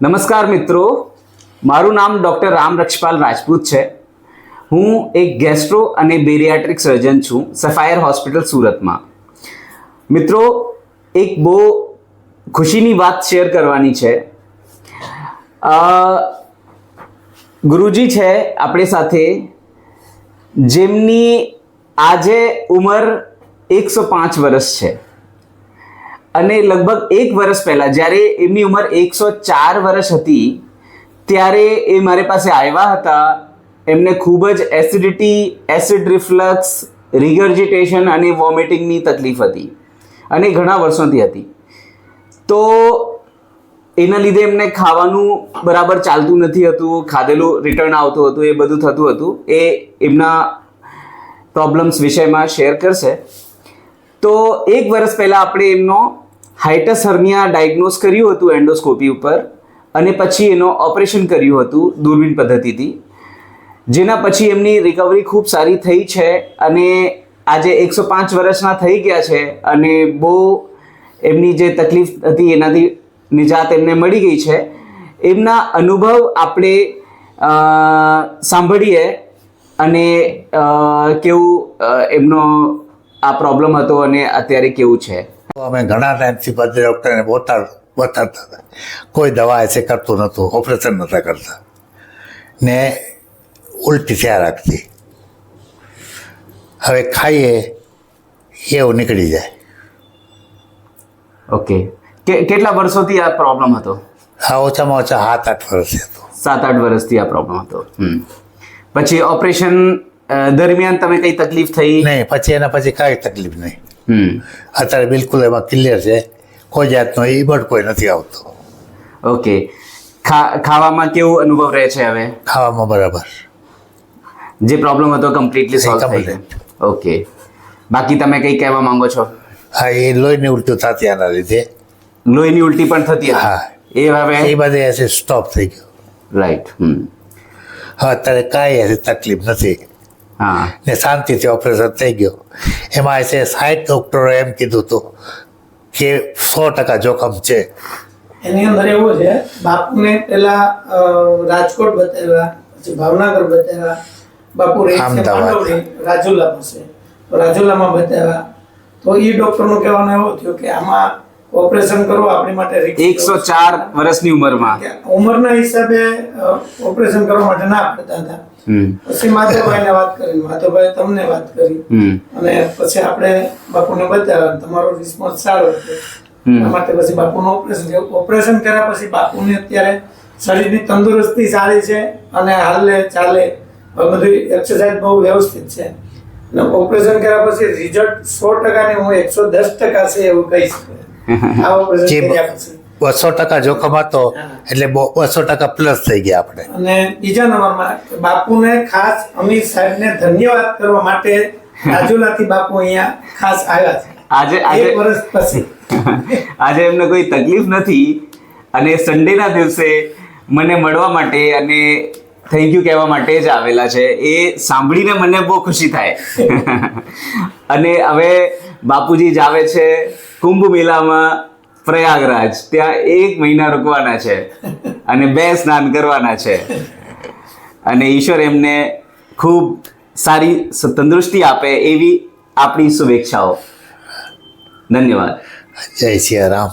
નમસ્કાર મિત્રો, મારું નામ ડૉક્ટર રામ રક્ષપાલ રાજપૂત છે. હું એક ગેસ્ટ્રો અને બેરિયાટ્રિક સર્જન છું સફાયર હોસ્પિટલ સુરતમાં. મિત્રો, એક બહુ ખુશીની વાત શેર કરવાની છે. ગુરુજી છે આપણી સાથે, જેમની આજે ઉંમર 105 વર્ષ છે અને લગભગ 1 વર્ષ પહેલાં જ્યારે એમની ઉંમર 104 વર્ષ હતી ત્યારે એ મારી પાસે આવ્યા હતા. એમને ખૂબ જ એસિડિટી, એસિડ રિફ્લક્સ, રિગર્જિટેશન અને વોમિટિંગની તકલીફ હતી અને ઘણા વર્ષોથી હતી. તો એના લીધે એમને ખાવાનું બરાબર ચાલતું નથી હતું, ખાધેલું રિટર્ન આવતું હતું, એ બધું થતું હતું. એ એમના પ્રોબ્લેમ્સ વિષયમાં શેર કરશે. તો 1 વર્ષ પહેલાં આપણે એમનો હાઇટસ હર્નિયા ડાયગ્નોઝ કર્યું હતું એન્ડોસ્કોપી ઉપર, અને પછી એનો ઓપરેશન કર્યું હતું દૂરબીન પદ્ધતિથી, જેના પછી એમની રિકવરી ખૂબ સારી થઈ છે અને આજે 105 વર્ષના થઈ ગયા છે અને બહુ એમની જે તકલીફ હતી એનાથી નિજાત એમને મળી ગઈ છે. એમના અનુભવ આપણે સાંભળીએ અને કેવું એમનો આ પ્રોબ્લેમ હતો અને અત્યારે કેવું છે. અમે ઘણા ટાઈમથી બધી ડૉક્ટરને બતાડતા હતા, કોઈ દવા એસે કરતું નહોતું, ઓપરેશન નહોતા કરતા ને ઉલટી થયા રાખતી. હવે ખાઈએ એવું નીકળી જાય. ઓકે, કેટલા વર્ષોથી આ પ્રોબ્લેમ હતો? હા, ઓછામાં ઓછા 7-8 વર્ષથી હતો. 7-8 વર્ષથી આ પ્રોબ્લેમ હતો. પછી ઓપરેશન દરમિયાન તમે કઈ તકલીફ થઈ? નહીં, પછી એના પછી કાંઈ તકલીફ નહીં. અત્યારે બિલકુલ એમાં ક્લિયર છે, કોઈ જાતનો ઈબડ કોઈ નથી આવતો. ઓકે, ખાવામાં કેવું અનુભવ રહે છે હવે? ખાવામાં બરાબર, જે પ્રોબ્લેમ હતો કમ્પ્લીટલી સોલ્વ થઈ ગયો. ઓકે, બાકી તમે કંઈ કહેવા માંગો છો? હા, એ લોહીની ઉલટી થતી આના લીધે. લોહીની ઉલટી પણ થતી? હા, એ હવે એ બધે એસે સ્ટોપ થઈ ગયો. રાઈટ. હા, અત્યારે કાંઈ એસે તકલીફ નથી. હા, ને શાંતિથી ઓપરેશન થઈ ગયો. એમાં એસે 60 ડૉક્ટરોએ એમ કીધું હતું કે 100% જોખમ છે. એની અંદર એવું છે, બાપુને પેલા રાજકોટ બતાવ્યા, પછી ભાવનગર બતાવ્યા, બાપુ રાજુલા પાસે, રાજુલામાં બતાવ્યા. તો એ ડોક્ટરનું કહેવાનું એવું થયું કે આમાં ઓપરેશન કરવું આપણી માટે 104 વર્ષની ઉંમરમાં ઉંમરના હિસાબે ઓપરેશન કરવા માટે ના પડતા હતા. પછી માધવભાઈને વાત કરી, માધવભાઈ તમને વાત કરી અને પછી આપણે બાપુને બતાવ્યા. તમારો રિસ્પોન્સ સારો હતો, એના માટે પછી બાપુનું ઓપરેશન કર્યા. પછી બાપુને અત્યારે શરીરની તંદુરસ્તી સારી છે અને હાલે ચાલે, બધી એક્સરસાઇઝ બહુ વ્યવસ્થિત છે. અને ઓપરેશન કર્યા પછી રિઝલ્ટ 100% ને હું 110% છે એવું કહી શકું. આ ઓપરેશન કર્યા પછી 200% જોખમ હતો એટલે 200% પ્લસ થઈ ગયા આપણે. અને બીજા નંબરમાં બાપુને ખાસ અમીર સાહેબને ધન્યવાદ કરવા માટે રાજુલાથી બાપુ અહીંયા ખાસ આવ્યા છે આજે 1 વર્ષ પછી. આજે એમને કોઈ તકલીફ નથી અને સન્ડેના દિવસે મને મળવા માટે અને થેન્ક યુ કહેવા માટે જ આવેલા છે. એ સાંભળીને મને બહુ ખુશી થાય. અને હવે બાપુજી જ આવે છે કુંભ મેળામાં પ્રયાગરાજ, ત્યાં 1 મહિના રૂકવાના છે અને 2 સ્નાન કરવાના છે. અને ઈશ્વર એમને ખૂબ સારી તંદુરસ્તી આપે એવી આપણી શુભેચ્છાઓ. ધન્યવાદ. જય સિયા રામ.